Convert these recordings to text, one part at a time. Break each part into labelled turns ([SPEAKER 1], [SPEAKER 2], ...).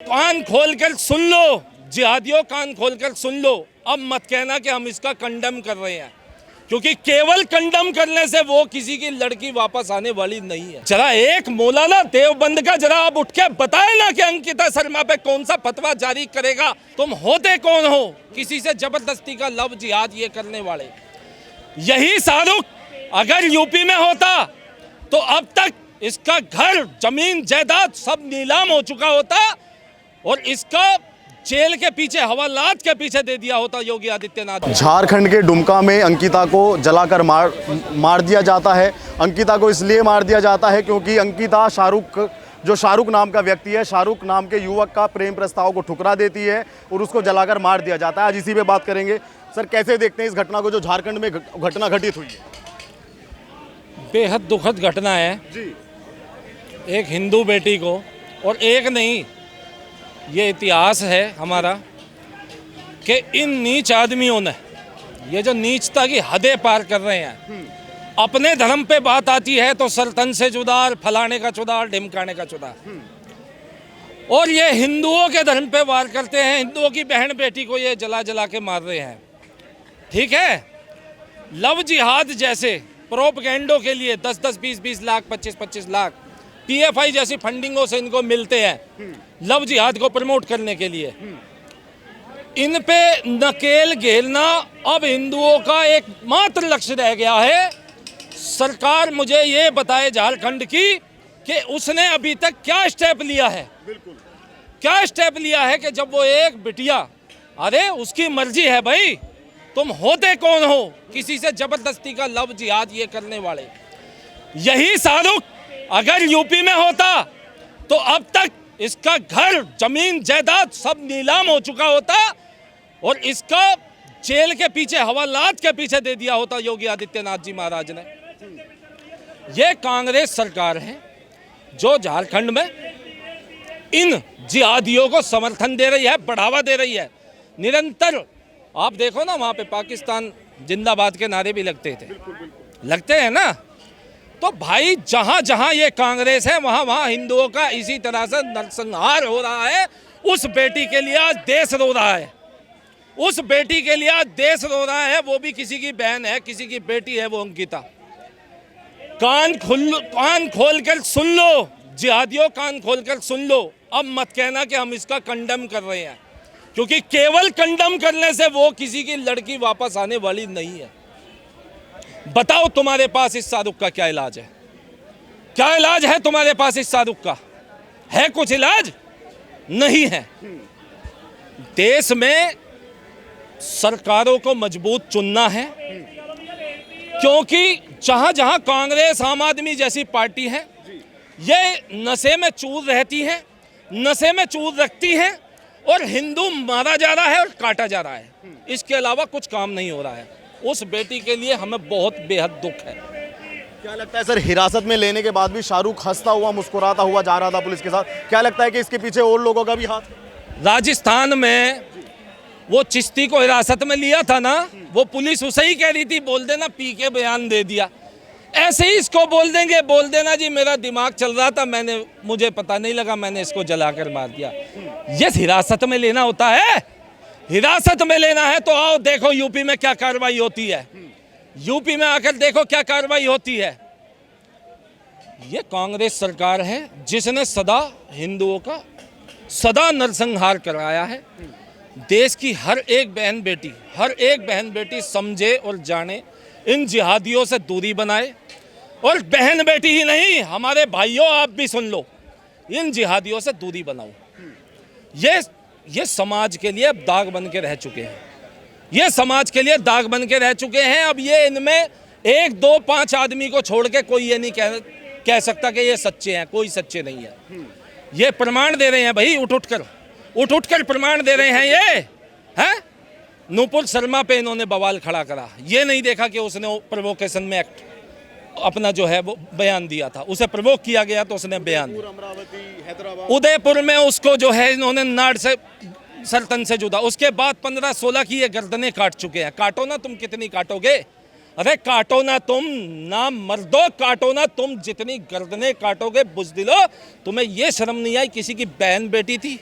[SPEAKER 1] कान खोलकर सुन लो जिहादियों, कान खोलकर सुन लो। अब मत कहना कि हम इसका कंडम कर रहे हैं, क्योंकि केवल कंडम करने से वो किसी की लड़की वापस आने वाली नहीं है। जरा एक मौलाना देवबंद का जरा आप उठ के बताए ना कि अंकिता शर्मा पे कौन सा फतवा जारी करेगा। तुम होते कौन हो किसी से जबरदस्ती का लव जिहाद ये करने वाले? यही शाहरुख अगर यूपी में होता तो अब तक इसका घर, जमीन, जायदाद सब नीलाम हो चुका होता और इसका जेल के पीछे, हवालात के पीछे दे दिया होता योगी आदित्यनाथ।
[SPEAKER 2] झारखंड के दुमका में अंकिता को जलाकर मार दिया जाता है। अंकिता को इसलिए मार दिया जाता है क्योंकि अंकिता शाहरुख नाम का व्यक्ति है, शाहरुख नाम के युवक का प्रेम प्रस्ताव को ठुकरा देती है और उसको जलाकर मार दिया जाता है। आज इसी पे बात करेंगे। सर, कैसे देखते हैं इस घटना को जो झारखंड में घटना घटित हुई है?
[SPEAKER 1] बेहद दुखद घटना है
[SPEAKER 2] जी। एक
[SPEAKER 1] हिंदू बेटी को, और एक नहीं, ये इतिहास है हमारा कि इन नीच आदमियों ने, ये जो नीचता की हदें पार कर रहे हैं, अपने धर्म पे बात आती है तो सरतन से जुदार, फलाने का चुदार, ढिमकाने का चुदार, और ये हिंदुओं के धर्म पे वार करते हैं। हिंदुओं की बहन बेटी को ये जला जला के मार रहे हैं। ठीक है, लव जिहाद जैसे प्रोपगेंडो के लिए 10-10, 20-20 लाख, 25-25 लाख पीएफआई जैसी फंडिंगों से इनको मिलते हैं लव जिहाद को प्रमोट करने के लिए। इन पे नकेल घेरना अब हिंदुओं का एकमात्र लक्ष्य रह गया है। सरकार मुझे ये बताए झारखंड की कि उसने अभी तक क्या स्टेप लिया है। बिल्कुल, क्या स्टेप लिया है कि जब वो एक बिटिया, अरे उसकी मर्जी है भाई, तुम होते कौन हो किसी से जबरदस्ती का लव जिहाद ये करने वाले? यही शाहरुख अगर यूपी में होता तो अब तक इसका घर, जमीन, जायदाद सब नीलाम हो चुका होता और इसका जेल के पीछे, हवालात के पीछे दे दिया होता योगी आदित्यनाथ जी महाराज ने। ये कांग्रेस सरकार है जो झारखंड में इन जिहादियों को समर्थन दे रही है, बढ़ावा दे रही है निरंतर। आप देखो ना, वहाँ पे पाकिस्तान जिंदाबाद के नारे भी लगते थे, लगते हैं ना। तो भाई जहाँ जहाँ ये कांग्रेस है वहाँ वहाँ हिंदुओं का इसी तरह से नरसंहार हो रहा है। उस बेटी के लिए आज देश रो रहा है, उस बेटी के लिए आज देश रो रहा है। वो भी किसी की बहन है, किसी की बेटी है, वो अंकिता। कान खोल कर सुन लो जिहादियों, कान खोल कर सुन लो। अब मत कहना कि हम इसका कंडम कर रहे हैं, क्योंकि केवल कंडम करने से वो किसी की लड़की वापस आने वाली नहीं है। बताओ तुम्हारे पास इस शाहरुख का क्या इलाज है? क्या इलाज है तुम्हारे पास इस शाहरुख का? है कुछ इलाज? नहीं है। देश में सरकारों को मजबूत चुनना है, क्योंकि जहां जहां कांग्रेस, आम आदमी जैसी पार्टी है, ये नशे में चूर रहती है, नशे में चूर रखती है और हिंदू मारा जा रहा है और काटा जा रहा है। इसके अलावा कुछ काम नहीं हो रहा है। उस बेटी के लिए हमें बहुत बेहद दुख है।
[SPEAKER 2] क्या लगता है सर, हिरासत में लेने के बाद भी शाहरुख हंसता हुआ, मुस्कुराता हुआ जा रहा था पुलिस के साथ? क्या लगता है कि इसके पीछे और लोगों का भी हाथ?
[SPEAKER 1] राजस्थान में वो चिश्ती को हिरासत में लिया था ना, वो पुलिस उसे ही कह रही थी बोल देना, पी के बयान दे दिया। ऐसे ही इसको बोल देंगे, बोल देना जी मेरा दिमाग चल रहा था, मुझे पता नहीं लगा, मैंने इसको जलाकर मार दिया। ये हिरासत में लेना होता है? हिरासत में लेना है तो आओ देखो यूपी में क्या कार्रवाई होती है। यूपी में आकर देखो क्या कार्रवाई होती है। ये कांग्रेस सरकार है जिसने सदा हिंदुओं का सदा नरसंहार कराया है। देश की हर एक बहन बेटी समझे और जाने, इन जिहादियों से दूरी बनाए। और बहन बेटी ही नहीं, हमारे भाइयों आप भी सुन लो, इन जिहादियों से दूरी बनाओ। ये समाज के लिए अब दाग बन के रह चुके हैं, ये समाज के लिए दाग बन के रह चुके हैं। अब ये इनमें 1, 2, 5 आदमी को छोड़ के कोई ये नहीं कह सकता कि ये सच्चे हैं। कोई सच्चे नहीं है। ये प्रमाण दे रहे हैं भाई, उठ उठ कर प्रमाण दे रहे हैं। ये हैं नुपुर शर्मा पे इन्होंने बवाल खड़ा करा, ये नहीं देखा कि उसने प्रोवोकेशन में एक्ट अपना जो है वो बयान दिया था, उसे प्रोवोक किया गया तो उसने बयान दिया। उदयपुर में उसको जो है इन्होंने नाड़ से, सरतन से जुदा। उसके बाद 15-16 की ये गर्दनें काट चुके हैं। काटो ना, तुम कितनी काटोगे? अरे काटो ना तुम, ना मर्दो काटो ना तुम, जितनी गर्दनें काटोगे बुज़दिलो। तुम्हें ये शर्म नहीं आई? किसी की बहन बेटी थी,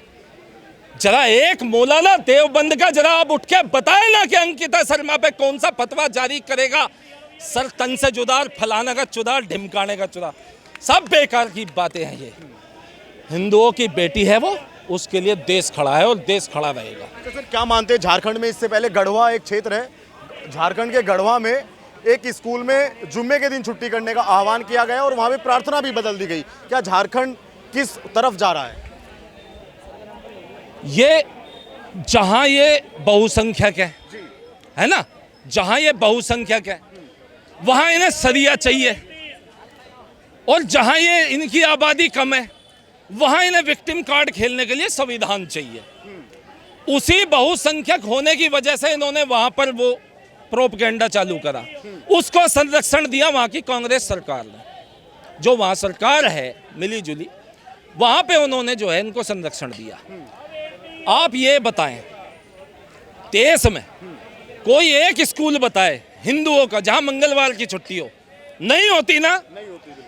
[SPEAKER 1] जरा एक मौलाना देवबंद का जरा आप उठ के बताए ना कि अंकिता शर्मा पे कौन सा फतवा जारी करेगा। सर तन से जुदार, फलाना का चुदार, ढिमकाने का चुदार, सब बेकार की बातें हैं ये। हिंदुओं की बेटी है वो, उसके लिए देश खड़ा है और देश खड़ा रहेगा।
[SPEAKER 2] अच्छा सर, क्या मानते हैं झारखंड में इससे पहले गढ़वा एक क्षेत्र है, झारखंड के गढ़वा में एक स्कूल में जुम्मे के दिन छुट्टी करने का आह्वान किया गया और वहाँ पे प्रार्थना भी बदल दी गई। क्या झारखंड किस तरफ जा रहा है?
[SPEAKER 1] ये जहां ये बहुसंख्यक है ना, जहां ये बहुसंख्यक है वहां इन्हें सरिया चाहिए, और जहां ये इनकी आबादी कम है वहां इन्हें विक्टिम कार्ड खेलने के लिए संविधान चाहिए। उसी बहुसंख्यक होने की वजह से इन्होंने वहां पर वो प्रोपगेंडा चालू करा, उसको संरक्षण दिया वहां की कांग्रेस सरकार ने। जो वहां सरकार है मिली जुली, वहां पे उन्होंने जो है इनको संरक्षण दिया। आप ये बताएं, देश में कोई एक स्कूल बताए हिंदुओं का जहां मंगलवार की छुट्टी हो? नहीं होती ना।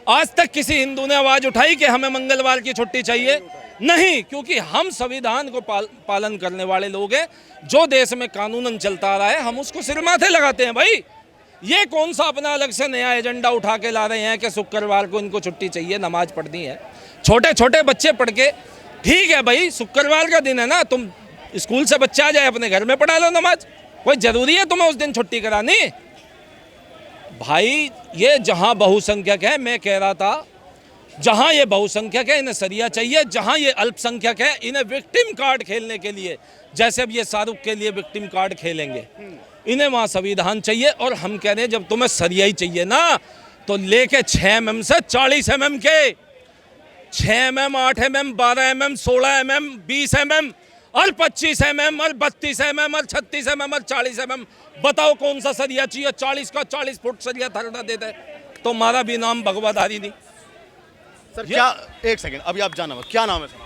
[SPEAKER 1] आज तक किसी हिंदू ने आवाज उठाई कि हमें मंगलवार की छुट्टी चाहिए? नहीं, क्योंकि हम संविधान को पालन करने वाले लोग हैं। जो देश में कानूनन चलता आ रहा है हम उसको सिर माथे लगाते हैं भाई। ये कौन सा अपना अलग से नया एजेंडा उठा के ला रहे हैं कि शुक्रवार को इनको छुट्टी चाहिए, नमाज पढ़नी है। छोटे छोटे बच्चे पढ़ के, ठीक है भाई शुक्रवार का दिन है ना, तुम स्कूल से बच्चा आ जाए अपने घर में पढ़ा लो नमाज, कोई जरूरी है तुम्हें उस दिन छुट्टी करानी? भाई ये जहां बहुसंख्यक है, मैं कह रहा था जहां ये बहुसंख्यक है इन्हें सरिया चाहिए, जहां ये अल्पसंख्यक है इन्हें विक्टिम कार्ड खेलने के लिए, जैसे अब ये शाहरुख के लिए विक्टिम कार्ड खेलेंगे, इन्हें वहां संविधान चाहिए। और हम कह रहे हैं जब तुम्हें सरिया ही चाहिए ना, तो लेके 6 mm से 40 mm के, 6 mm, 8 mm, 12 mm, 16 mm, 20 mm और 25 mm और 32 mm और 36 mm और 40 mm, बताओ कौन सा सरिया चाहिए? 40 का 40 फुट सरिया धरना दे दे तो हमारा भी नाम भगवाधारी नहीं।
[SPEAKER 2] सर क्या, एक सेकंड, अभी आप जाना, क्या नाम है सर?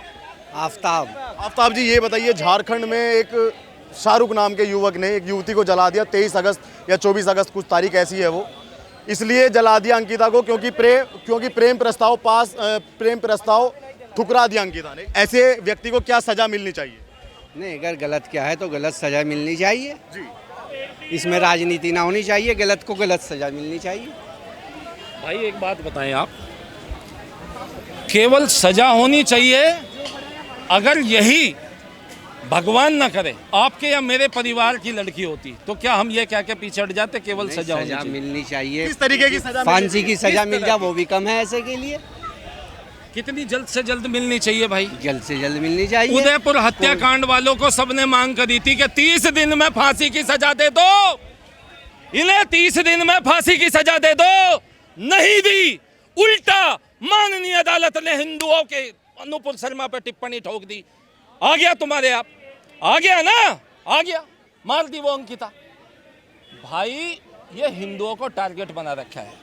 [SPEAKER 3] आफ्ताब।
[SPEAKER 2] आफ्ताब जी, ये बताइए, झारखंड में एक शाहरुख नाम के युवक ने एक युवती को जला दिया। 23 अगस्त या 24 अगस्त कुछ तारीख ऐसी है वो, इसलिए जला दिया अंकिता को क्योंकि प्रेम प्रस्ताव ठुकरा दिया अंकिता ने। ऐसे व्यक्ति को क्या सजा मिलनी चाहिए?
[SPEAKER 3] नहीं, अगर गलत क्या है तो गलत सजा मिलनी चाहिए
[SPEAKER 2] जी।
[SPEAKER 3] इसमें राजनीति ना होनी चाहिए, गलत को गलत सजा मिलनी चाहिए।
[SPEAKER 1] भाई एक बात बताएं आप, केवल सजा होनी चाहिए? अगर यही भगवान ना करे आपके या मेरे परिवार की लड़की होती तो क्या हम ये कह के पीछे हट जाते? केवल सजा
[SPEAKER 3] मिलनी चाहिए।
[SPEAKER 2] किस तरीके की सजा?
[SPEAKER 3] फांसी की सजा मिल जाए वो भी कम है ऐसे के लिए।
[SPEAKER 1] कितनी जल्द से जल्द मिलनी चाहिए भाई?
[SPEAKER 3] जल्द से जल्द मिलनी चाहिए।
[SPEAKER 1] उदयपुर हत्याकांड वालों को सबने मांग करी थी कि 30 दिन में फांसी की सजा दे दो, इन्हें 30 दिन में फांसी की सजा दे दो, नहीं दी। उल्टा माननीय अदालत ने हिंदुओं के अनुपुर शर्मा पर टिप्पणी ठोक दी। आ गया तुम्हारे आप, आ गया ना, आ गया, मार दी वो अंकिता। भाई ये हिंदुओं को टारगेट बना रखा है,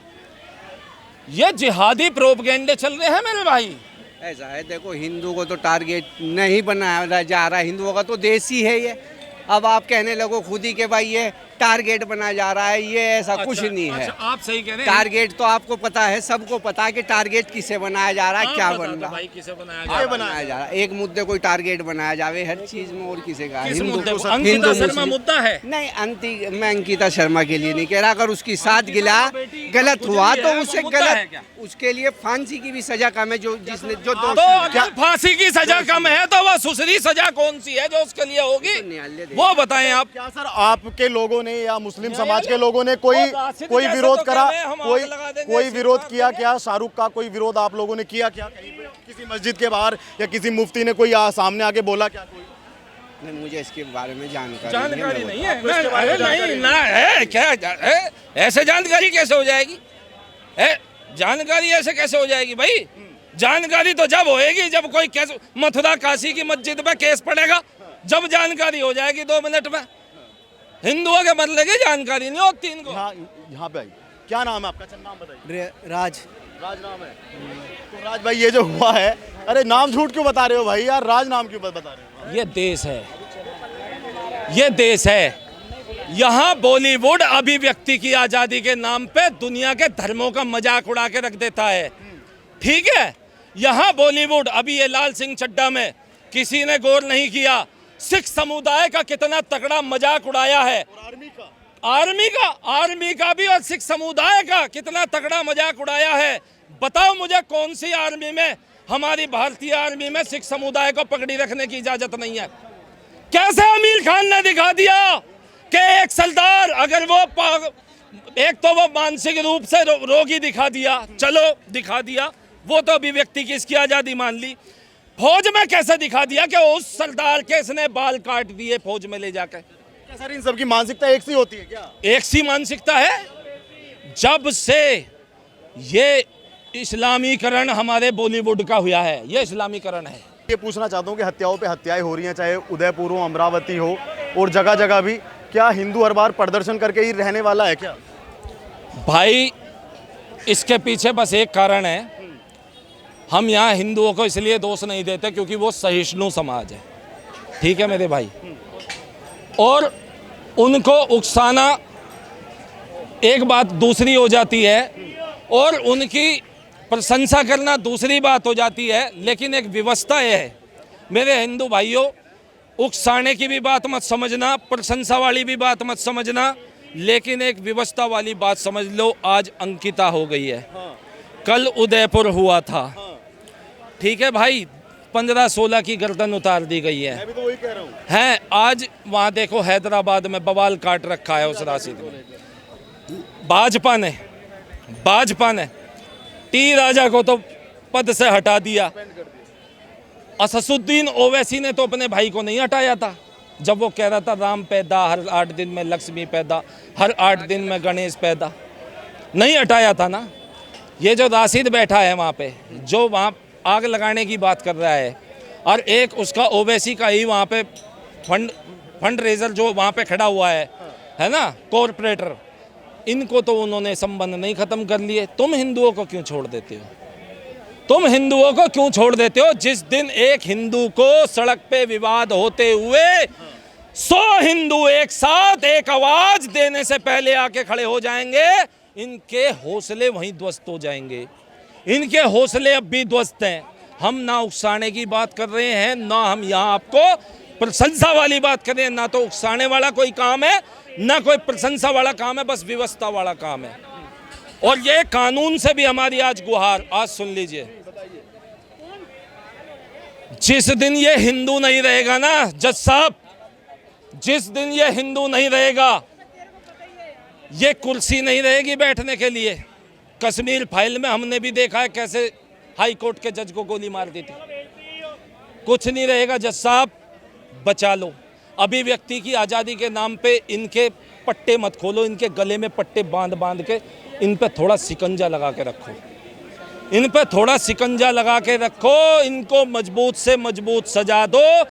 [SPEAKER 1] ये जिहादी प्रोपगेंडे चल रहे हैं मेरे भाई।
[SPEAKER 3] ऐसा है, देखो हिंदू को तो टारगेट नहीं बनाया जा रहा, हिंदुओं का तो देश ही है ये। अब आप कहने लगो खुद ही के भाई ये टारगेट बनाया जा रहा है, ये ऐसा कुछ नहीं है।
[SPEAKER 1] आप सही कह रहे हैं।
[SPEAKER 3] टारगेट तो आपको पता है, सबको पता है कि टारगेट किसे बनाया जा रहा है, क्या बन रहा
[SPEAKER 1] भाई, किसे बनाया
[SPEAKER 3] जा रहा है। एक मुद्दे कोई टारगेट बनाया जावे हर चीज में, और किसे का?
[SPEAKER 1] अंकिता शर्मा मुद्दा है
[SPEAKER 3] नहीं, मैं अंकिता शर्मा के लिए नहीं कह रहा। अगर उसकी साथ गिला गलत हुआ तो उसे गलत, उसके लिए फांसी की भी सजा कम है। जो जिसने जो
[SPEAKER 1] तो अगर फांसी की सजा कम है तो वह दूसरी सजा कौन सी है जो उसके लिए होगी, वो बताएं आप।
[SPEAKER 2] क्या सर आपके लोगों ने या मुस्लिम समाज के लोगों ने कोई विरोध करा? कोई विरोध किया क्या? शाहरुख का कोई विरोध आप लोगों ने किया क्या? किसी मस्जिद के बाहर या किसी मुफ्ती ने कोई सामने आके बोला क्या? कोई
[SPEAKER 3] नहीं, मुझे इसके बारे में जानकारी
[SPEAKER 1] नहीं है। नहीं ना है क्या है? ऐसे जानकारी कैसे हो जाएगी? जानकारी ऐसे कैसे हो जाएगी भाई? जानकारी तो जब होएगी जब कोई केस, मथुरा काशी की मस्जिद पे केस पड़ेगा, जब जानकारी हो जाएगी 2 मिनट में। हिंदुओं के बदले की जानकारी नहीं होती इनको।
[SPEAKER 2] यहाँ पे आई, क्या नाम है आपका? नाम बताइए।
[SPEAKER 3] राज
[SPEAKER 2] नाम है। तो राज भाई, ये जो हुआ है, अरे नाम झूठ क्यों बता रहे हो भाई यार? राज नाम क्यों बता रहे हो?
[SPEAKER 1] ये देश है, ये देश है। यहाँ बॉलीवुड अभिव्यक्ति की आजादी के नाम पे दुनिया के धर्मों का मजाक उड़ा के रख देता है, ठीक है? यहाँ बॉलीवुड, अभी ये लाल सिंह चड्ढा में किसी ने गौर नहीं किया सिख समुदाय का कितना तगड़ा मजाक उड़ाया है। आर्मी का भी और सिख समुदाय का कितना तगड़ा मजाक उड़ाया है। बताओ मुझे कौन सी आर्मी में, हमारी भारतीय आर्मी में सिख समुदाय को पगड़ी रखने की इजाजत नहीं है। कैसे आमिर खान ने दिखा दिया कि एक सरदार, अगर वो एक तो वो मानसिक रूप से रोगी दिखा दिया, चलो दिखा दिया, वो तो अभिव्यक्ति की इसकी आजादी मान ली। फौज में कैसे दिखा दिया कि उस सरदार के इसने बाल काट दिए फौज में ले जाकर।
[SPEAKER 2] क्या सर इन सबकी मानसिकता एक सी होती है क्या?
[SPEAKER 1] एक सी मानसिकता है। जब से ये इस्लामीकरण हमारे बॉलीवुड का हुआ है, ये इस्लामीकरण है।
[SPEAKER 2] ये पूछना चाहता हूँ कि हत्याओं पे हत्याएं हो रही हैं, चाहे उदयपुर हो, अमरावती हो और जगह जगह भी, क्या हिंदू हर बार प्रदर्शन करके ही रहने वाला है क्या?
[SPEAKER 1] भाई इसके पीछे बस एक कारण है, हम यहाँ हिंदुओं को इसलिए दोष नहीं देते क्योंकि वो सहिष्णु समाज है, ठीक है मेरे भाई, और उनको उकसाना एक बात दूसरी हो जाती है और उनकी प्रशंसा करना दूसरी बात हो जाती है। लेकिन एक व्यवस्था है मेरे हिंदू भाइयों, उकसाने की भी बात मत समझना, प्रशंसा वाली भी बात मत समझना, लेकिन एक व्यवस्था वाली बात समझ लो। आज अंकिता हो गई है, कल उदयपुर हुआ था, ठीक है भाई, 15-16 की गर्दन उतार दी गई है।
[SPEAKER 2] मैं भी तो वही कह रहा हूँ।
[SPEAKER 1] हैं आज वहाँ देखो हैदराबाद में बवाल काट रखा है उस राशिद में। भाजपा ने टी राजा को तो पद से हटा दिया। असदुद्दीन ओवैसी ने तो अपने भाई को नहीं हटाया था, जब वो कह रहा था राम पैदा, हर 8 दिन में लक्ष्मी पैदा, हर 8 दिन में गणेश पैदा, नहीं हटाया था ना। ये जो राशिद बैठा है वहाँ पे, जो वहाँ आग लगाने की बात कर रहा है, और एक उसका ओवैसी का ही वहाँ पे फंड रेजर जो वहाँ पे खड़ा हुआ है ना, कॉरपोरेटर, इनको तो उन्होंने संबंध नहीं खत्म कर लिए। तुम हिंदुओं को क्यों छोड़ देते हो? तुम हिंदुओं को क्यों छोड़ देते हो? जिस दिन एक हिंदू को सड़क पे विवाद होते हुए 100 हिंदू एक साथ एक आवाज देने से पहले आके खड़े हो जाएंगे, इनके हौसले वहीं ध्वस्त हो जाएंगे। इनके हौसले अब भी ध्वस्त हैं। हम ना उकसाने की बात कर रहे हैं, ना हम यहाँ आपको प्रशंसा वाली बात कर रहे हैं, ना तो उकसाने वाला कोई काम है, ना कोई प्रशंसा वाला काम है, बस व्यवस्था वाला काम है। और ये कानून से भी हमारी आज गुहार, आज सुन लीजिए, जिस दिन ये हिंदू नहीं रहेगा ना जज साहब, जिस दिन ये हिंदू नहीं रहेगा, ये कुर्सी नहीं रहेगी बैठने के लिए। कश्मीर फाइल में हमने भी देखा है कैसे हाई कोर्ट के जज को गोली मार दी थी। कुछ नहीं रहेगा जज साहब, बचा लो। अभिव्यक्ति की आज़ादी के नाम पे इनके पट्टे मत खोलो, इनके गले में पट्टे बांध के इन पे थोड़ा शिकंजा लगा के रखो, इन पे थोड़ा शिकंजा लगा के रखो, इनको मजबूत से मजबूत सजा दो।